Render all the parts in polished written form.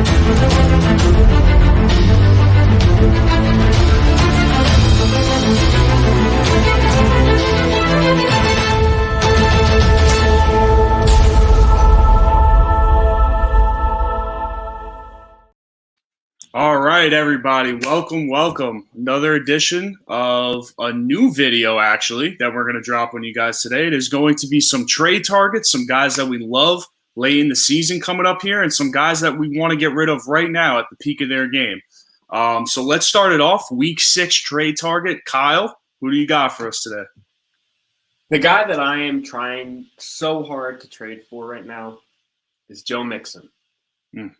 All right, everybody. Welcome. Another edition of a new video, actually, that we're going to drop on you guys today. It is going to be some trade targets, some guys that we love late in the season coming up here, and some guys that we want to get rid of right now at the peak of their game. So let's start it off. Week 6 trade target. Kyle, who do you got for us today? The guy that I am trying so hard to trade for right now is Joe Mixon.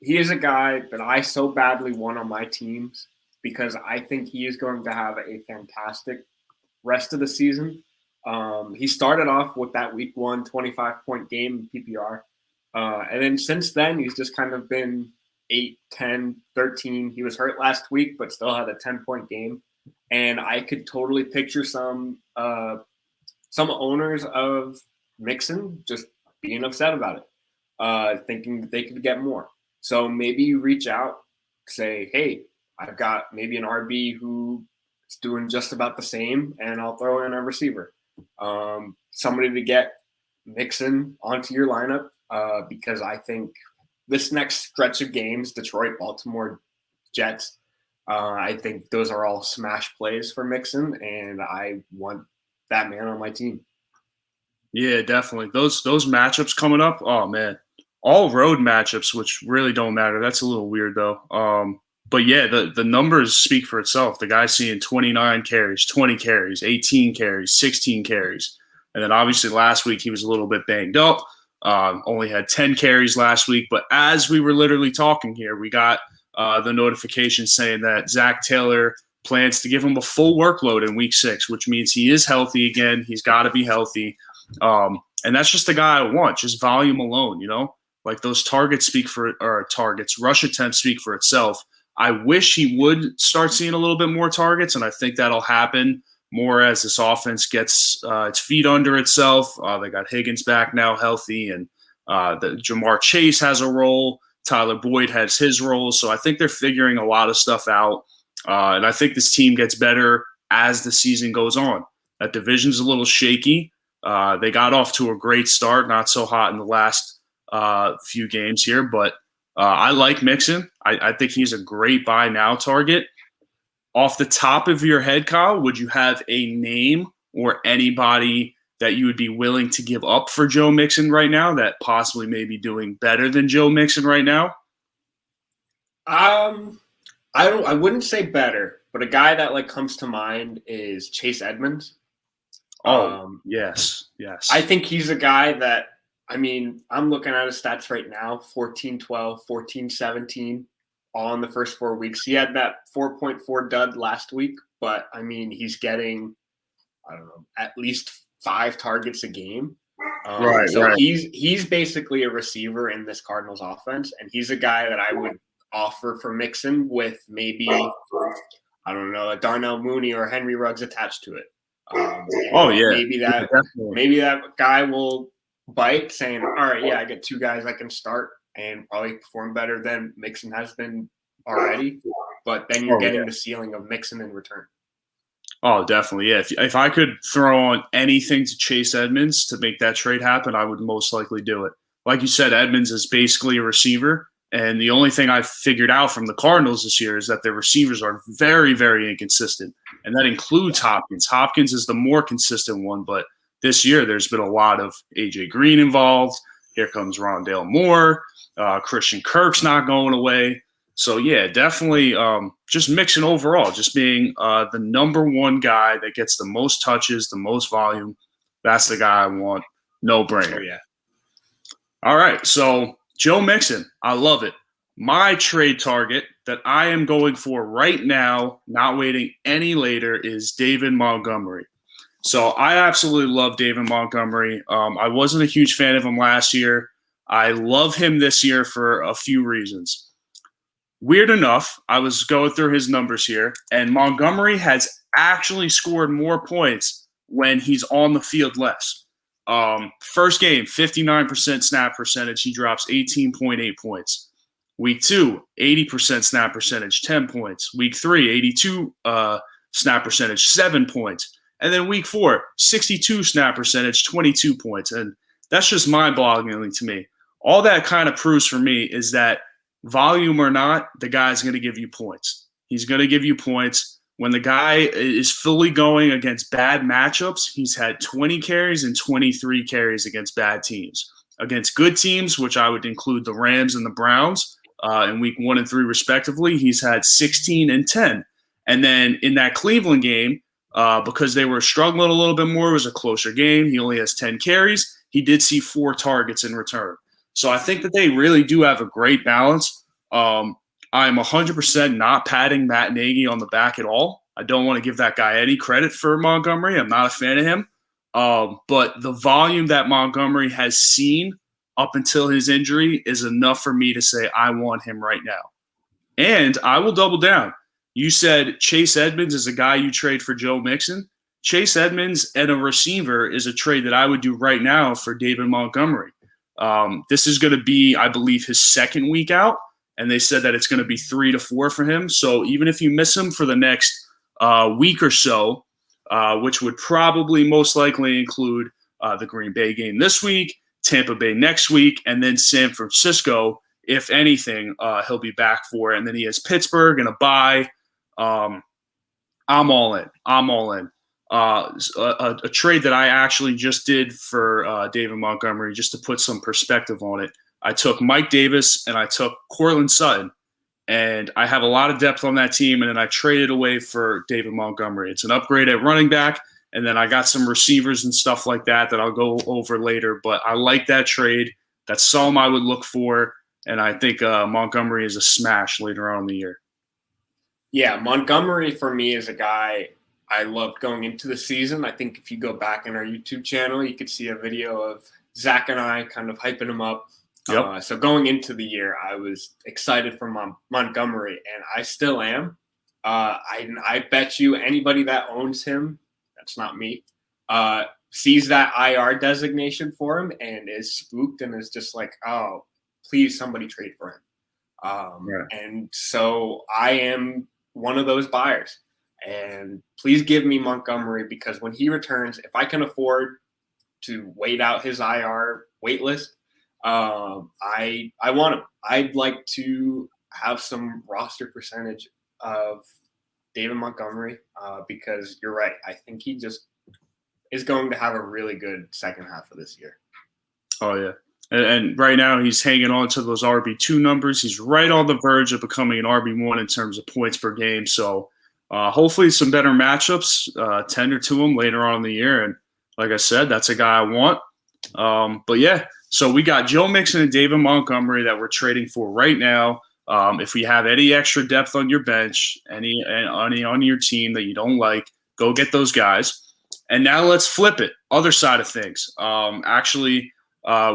He is a guy that I so badly want on my teams because I think he is going to have a fantastic rest of the season. He started off with that week 1 25-point game in PPR. And then since then, he's just kind of been 8, 10, 13. He was hurt last week, but still had a 10-point game. And I could totally picture some owners of Mixon just being upset about it, thinking that they could get more. So maybe you reach out, say, hey, I've got maybe an RB who is doing just about the same, and I'll throw in a receiver. Somebody to get Mixon onto your lineup because I think this next stretch of games, Detroit, Baltimore, Jets, I think those are all smash plays for Mixon, and I want that man on my team. Yeah, definitely. Those matchups coming up, oh, man. All road matchups, which really don't matter. That's a little weird, though. But, yeah, the numbers speak for itself. The guy's seeing 29 carries, 20 carries, 18 carries, 16 carries. And then, obviously, last week he was a little bit banged up. Only had 10 carries last week. But as we were literally talking here, we got the notification saying that Zach Taylor plans to give him a full workload in week 6, which means he is healthy again. He's got to be healthy. And that's just the guy I want, just volume alone, you know? Like those targets rush attempts speak for itself. I wish he would start seeing a little bit more targets, and I think that'll happen more as this offense gets its feet under itself. They got Higgins back now healthy, and the Jamar Chase has a role. Tyler Boyd has his role. So I think they're figuring a lot of stuff out, and I think this team gets better as the season goes on. That division's a little shaky. They got off to a great start, not so hot in the last few games here, but I like Mixon. I think he's a great buy now target. Off the top of your head, Kyle, would you have a name or anybody that you would be willing to give up for Joe Mixon right now that possibly may be doing better than Joe Mixon right now? I wouldn't say better, but a guy that comes to mind is Chase Edmonds. Yes. I think he's a guy that, I'm looking at his stats right now, 14-12, 14-17, all in the first 4 weeks. He had that 4.4 dud last week, but, he's getting, at least 5 targets a game. Right. He's basically a receiver in this Cardinals offense, and he's a guy that I would offer for Mixon with maybe, a Darnell Mooney or Henry Ruggs attached to it. Maybe that guy will bite, saying, all right, yeah, I get 2 guys I can start and probably perform better than Mixon has been already. But then you're getting the ceiling of Mixon in return. Oh, definitely. Yeah. If I could throw on anything to Chase Edmonds to make that trade happen, I would most likely do it. Like you said, Edmonds is basically a receiver. And the only thing I've figured out from the Cardinals this year is that their receivers are very, very inconsistent. And that includes Hopkins. Hopkins is the more consistent one, but this year there's been a lot of A.J. Green involved. Here comes Rondale Moore. Christian Kirk's not going away. So, yeah, definitely just Mixon overall, just being the number one guy that gets the most touches, the most volume. That's the guy I want. No brainer. Yeah. All right, so Joe Mixon, I love it. My trade target that I am going for right now, not waiting any later, is David Montgomery. So I absolutely love David Montgomery. I wasn't a huge fan of him last year. I love him this year for a few reasons. Weird enough, I was going through his numbers here, and Montgomery has actually scored more points when he's on the field less. First game, 59% snap percentage. He drops 18.8 points. Week 2, 80% snap percentage, 10 points. Week 3, 82 snap percentage, 7 points. And then week 4, 62 snap percentage, 22 points. And that's just mind-boggling to me. All that kind of proves for me is that volume or not, the guy's going to give you points. He's going to give you points. When the guy is fully going against bad matchups, he's had 20 carries and 23 carries against bad teams. Against good teams, which I would include the Rams and the Browns, in week 1 and 3 respectively, he's had 16 and 10. And then in that Cleveland game, because they were struggling a little bit more, it was a closer game. He only has 10 carries. He did see 4 targets in return. So I think that they really do have a great balance. I'm 100% not patting Matt Nagy on the back at all. I don't want to give that guy any credit for Montgomery. I'm not a fan of him. But the volume that Montgomery has seen up until his injury is enough for me to say I want him right now. And I will double down. You said Chase Edmonds is a guy you trade for Joe Mixon. Chase Edmonds and a receiver is a trade that I would do right now for David Montgomery. This is going to be, I believe, his second week out, and they said that it's going to be 3 to 4 for him. So even if you miss him for the next week or so, which would probably most likely include the Green Bay game this week, Tampa Bay next week, and then San Francisco, if anything, he'll be back for. And then he has Pittsburgh and a bye. I'm all in. I'm all in. A trade that I actually just did for David Montgomery, just to put some perspective on it. I took Mike Davis and I took Cortland Sutton. And I have a lot of depth on that team, and then I traded away for David Montgomery. It's an upgrade at running back, and then I got some receivers and stuff like that I'll go over later. But I like that trade. That's some I would look for, and I think Montgomery is a smash later on in the year. Yeah, Montgomery for me is a guy I loved going into the season. I think if you go back in our YouTube channel, you could see a video of Zach and I kind of hyping him up. Yep. So going into the year, I was excited for Montgomery, and I still am. I bet you anybody that owns him, that's not me, sees that IR designation for him and is spooked and is just like, oh, please somebody trade for him. And so I am one of those buyers. And please give me Montgomery, because when he returns, if I can afford to wait out his IR wait list, I want him. I'd like to have some roster percentage of David Montgomery because you're right. I think he just is going to have a really good second half of this year. Oh, yeah. And right now he's hanging on to those RB2 numbers. He's right on the verge of becoming an RB1 in terms of points per game. So hopefully some better matchups tender to him later on in the year. And like I said, that's a guy I want. But yeah, so we got Joe Mixon and David Montgomery that we're trading for right now. If we have any extra depth on your bench, any on your team that you don't like, go get those guys. And now let's flip it. Other side of things. Actually,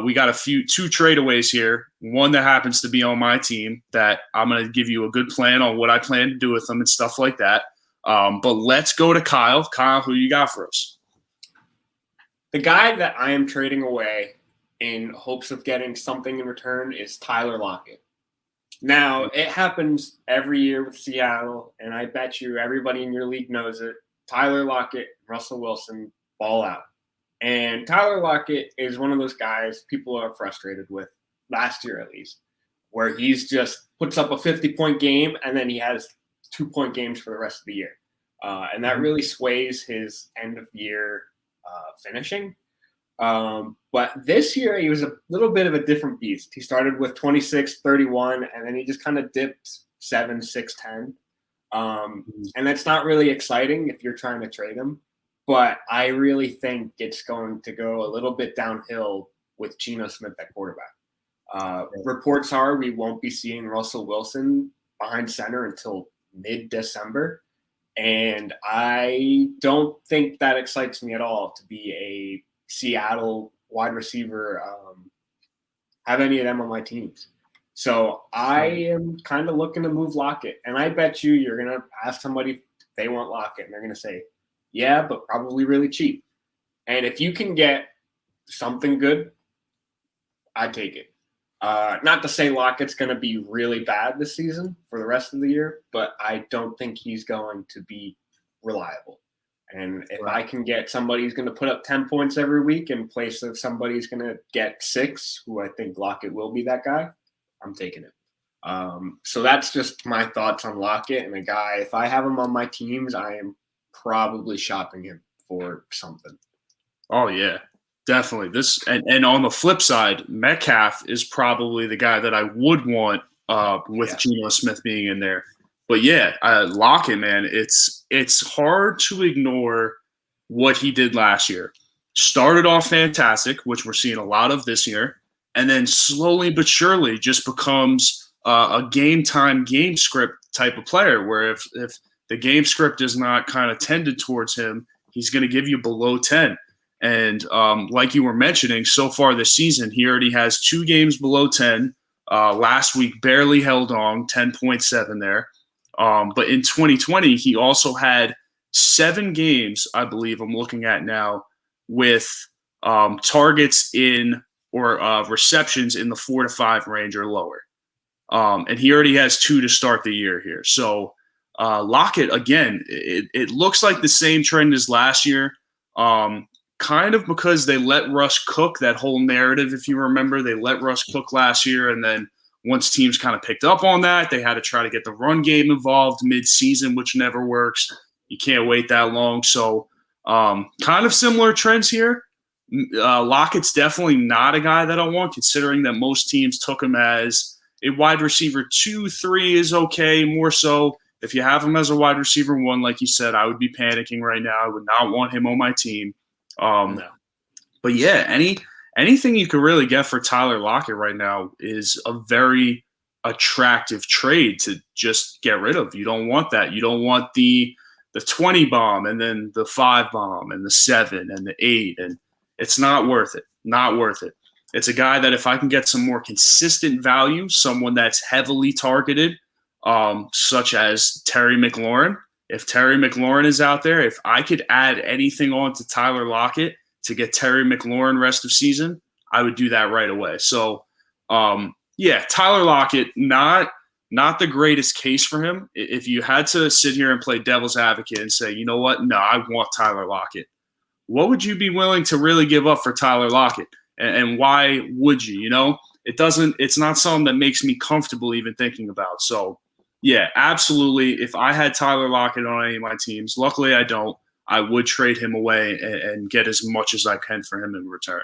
we got two tradeaways here. One that happens to be on my team that I'm going to give you a good plan on what I plan to do with them and stuff like that. But let's go to Kyle. Kyle, who you got for us? The guy that I am trading away in hopes of getting something in return is Tyler Lockett. Now, it happens every year with Seattle, and I bet you everybody in your league knows it. Tyler Lockett, Russell Wilson, ball out. And Tyler Lockett is one of those guys people are frustrated with, last year at least, where he's just puts up a 50-point game and then he has 2-point games for the rest of the year. And that really sways his end-of-year finishing. But this year he was a little bit of a different beast. He started with 26, 31, and then he just kind of dipped 7, 6, 10. And that's not really exciting if you're trying to trade him. But I really think it's going to go a little bit downhill with Geno Smith at quarterback. Reports are we won't be seeing Russell Wilson behind center until mid-December. And I don't think that excites me at all to be a Seattle wide receiver, have any of them on my teams. So I am kind of looking to move Lockett. And I bet you're going to ask somebody if they want Lockett, and they're going to say, yeah, but probably really cheap. And if you can get something good, I'd take it. Not to say Lockett's going to be really bad this season for the rest of the year, but I don't think he's going to be reliable. And if I can get somebody who's going to put up 10 points every week in place of somebody who's going to get 6, who I think Lockett will be that guy, I'm taking it. So that's just my thoughts on Lockett. And a guy, if I have him on my teams, I am probably shopping him for something. Oh, yeah. Definitely. And on the flip side, Metcalf is probably the guy that I would want with Geno Smith being in there. But yeah, Lockett, man, it's hard to ignore what he did last year. Started off fantastic, which we're seeing a lot of this year, and then slowly but surely just becomes a game script type of player where if the game script is not kind of tended towards him, he's going to give you below 10. And like you were mentioning, so far this season, he already has 2 games below 10. Last week, barely held on, 10.7 there. But in 2020, he also had 7 games, I believe I'm looking at now, with targets in or receptions in the 4 to 5 range or lower. And he already has 2 to start the year here. So Lockett, again, it looks like the same trend as last year. Kind of because they let Russ cook, that whole narrative, if you remember, they let Russ cook last year. And then once teams kind of picked up on that, they had to try to get the run game involved mid-season, which never works. You can't wait that long. So kind of similar trends here. Lockett's definitely not a guy that I want, considering that most teams took him as a wide receiver 2, 3 is okay, more so. If you have him as a wide receiver 1, like you said, I would be panicking right now. I would not want him on my team. No. But yeah, anything you could really get for Tyler Lockett right now is a very attractive trade to just get rid of. You don't want that. You don't want the 20 bomb and then the 5 bomb and the 7 and the 8, and it's not worth it. Not worth it. It's a guy that if I can get some more consistent value, someone that's heavily targeted, such as Terry McLaurin. If Terry McLaurin is out there, if I could add anything on to Tyler Lockett to get Terry McLaurin rest of season, I would do that right away. So, yeah, Tyler Lockett, not the greatest case for him. If you had to sit here and play devil's advocate and say, you know what, no, I want Tyler Lockett, what would you be willing to really give up for Tyler Lockett? And why would you? You know, it's not something that makes me comfortable even thinking about. So, yeah, absolutely. If I had Tyler Lockett on any of my teams, luckily I don't, I would trade him away and get as much as I can for him in return.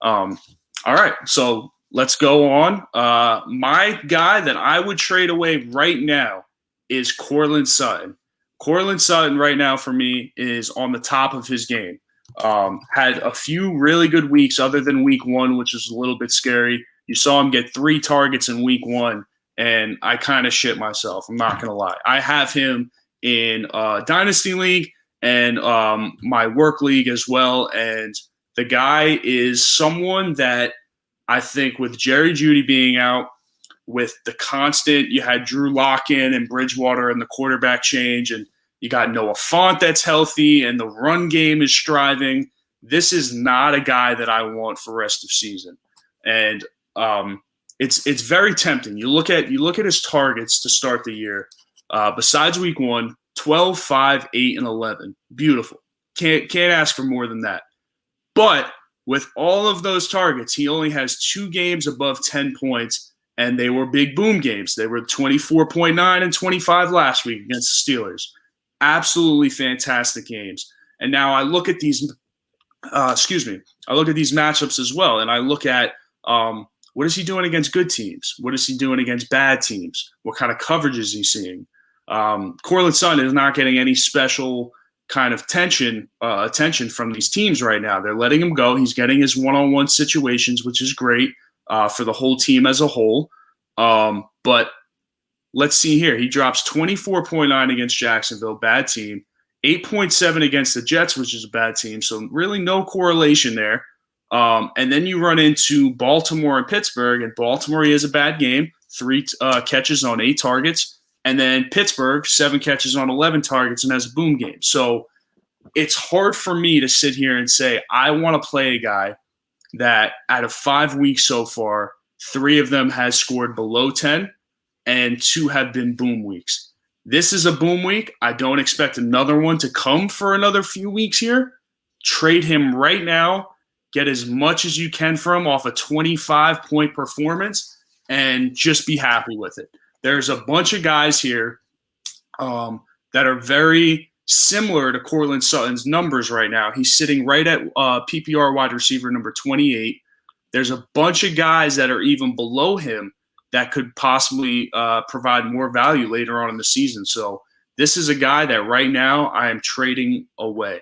All right, so let's go on. My guy that I would trade away right now is Courtland Sutton. Courtland Sutton right now for me is on the top of his game. Had a few really good weeks other than week 1, which is a little bit scary. You saw him get 3 targets in week 1. And I kind of shit myself. I'm not going to lie. I have him in Dynasty League and my work league as well. And the guy is someone that I think with Jerry Jeudy being out, with the constant, you had Drew Lock in and Bridgewater and the quarterback change, and you got Noah Fant that's healthy, and the run game is striving. This is not a guy that I want for rest of season. And it's very tempting. You look at his targets to start the year. Besides week 1, 12, 5, 8, and 11. Beautiful. Can't ask for more than that. But with all of those targets, he only has 2 games above 10 points, and they were big boom games. They were 24.9 and 25 last week against the Steelers. Absolutely fantastic games. And now I look at these I look at these matchups as well, and I look at what is he doing against good teams? What is he doing against bad teams? What kind of coverage is he seeing? Courtland Sutton is not getting any special kind of attention from these teams right now. They're letting him go. He's getting his one-on-one situations, which is great for the whole team as a whole. But let's see here. He drops 24.9 against Jacksonville, bad team. 8.7 against the Jets, which is a bad team. So really no correlation there. And then you run into Baltimore and Pittsburgh, and Baltimore, he has a bad game, 3 catches on 8 targets. And then Pittsburgh, 7 catches on 11 targets and has a boom game. So it's hard for me to sit here and say, I want to play a guy that out of 5 weeks so far, 3 of them has scored below 10, and 2 have been boom weeks. This is a boom week. I don't expect another one to come for another few weeks here. Trade him right now. Get as much as you can for him off a 25-point performance and just be happy with it. There's a bunch of guys here that are very similar to Courtland Sutton's numbers right now. He's sitting right at PPR wide receiver number 28. There's a bunch of guys that are even below him that could possibly provide more value later on in the season. So this is a guy that right now I am trading away.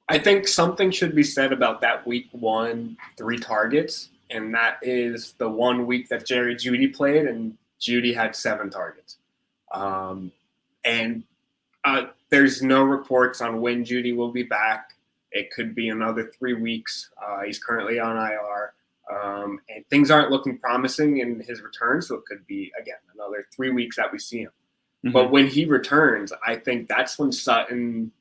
I think something should be said about that week 1, 3 targets, and that is the 1 week that Jerry Jeudy played, and Jeudy had 7 targets. There's no reports on when Jeudy will be back. It could be another 3 weeks. He's currently on IR. And things aren't looking promising in his return, so it could be, again, another 3 weeks that we see him. Mm-hmm. But when he returns, I think that's when Sutton,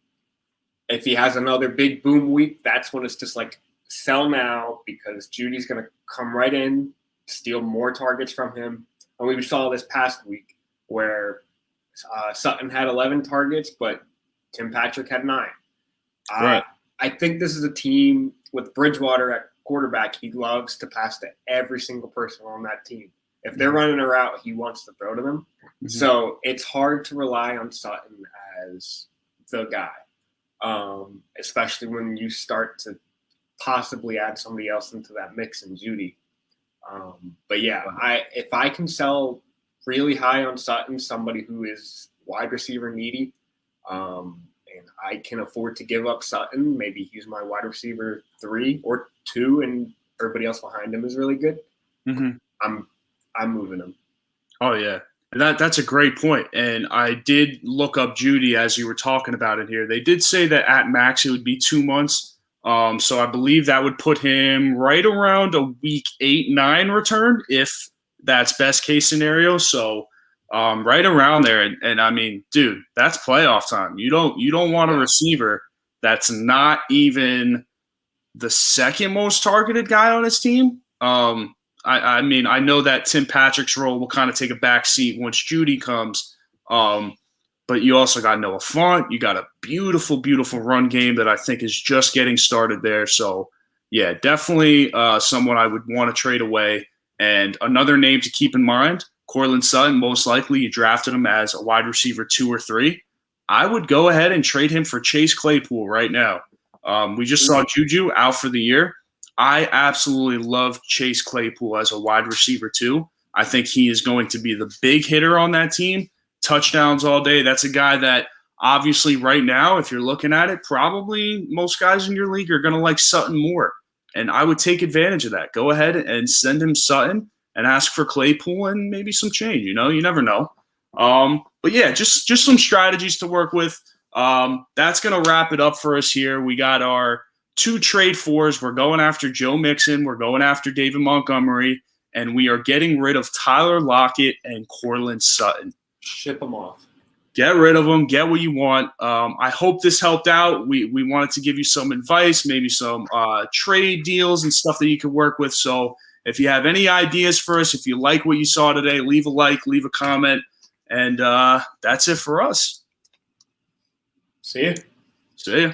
if he has another big boom week, that's when it's just like sell now, because Judy's going to come right in, steal more targets from him. And we saw this past week where Sutton had 11 targets, but Tim Patrick had 9. Right. I think this is a team with Bridgewater at quarterback. He loves to pass to every single person on that team. If they're running a route, he wants to throw to them. Mm-hmm. So it's hard to rely on Sutton as the guy, especially when you start to possibly add somebody else into that mix in Jeudy. But yeah, if I can sell really high on Sutton, somebody who is wide receiver needy, and I can afford to give up Sutton, maybe he's my wide receiver 3 or 2, and everybody else behind him is really good. Mm-hmm. I'm moving him. Oh yeah, that's a great point. And I did look up Jeudy as you were talking about it here. They did say that at max it would be 2 months. So I believe that would put him right around a week 8-9 return, if that's best case scenario. So right around there. And I mean, dude, that's playoff time. You don't want a receiver that's not even the second most targeted guy on his team. I mean, I know that Tim Patrick's role will kind of take a back seat once Jeudy comes. But you also got Noah Fant. You got a beautiful, beautiful run game that I think is just getting started there. So, yeah, definitely someone I would want to trade away. And another name to keep in mind, Courtland Sutton, most likely you drafted him as a wide receiver 2 or 3. I would go ahead and trade him for Chase Claypool right now. We just saw Juju out for the year. I absolutely love Chase Claypool as a wide receiver 2. I think he is going to be the big hitter on that team. Touchdowns all day. That's a guy that obviously right now, if you're looking at it, probably most guys in your league are going to like Sutton more. And I would take advantage of that. Go ahead and send him Sutton and ask for Claypool and maybe some change. You know, you never know. But yeah, just some strategies to work with. That's going to wrap it up for us here. We got our 2 trade 4s. We're going after Joe Mixon. We're going after David Montgomery. And we are getting rid of Tyler Lockett and Courtland Sutton. Ship them off. Get rid of them. Get what you want. I hope this helped out. We wanted to give you some advice, maybe some trade deals and stuff that you could work with. So if you have any ideas for us, if you like what you saw today, leave a like, leave a comment. And that's it for us. See ya. See ya.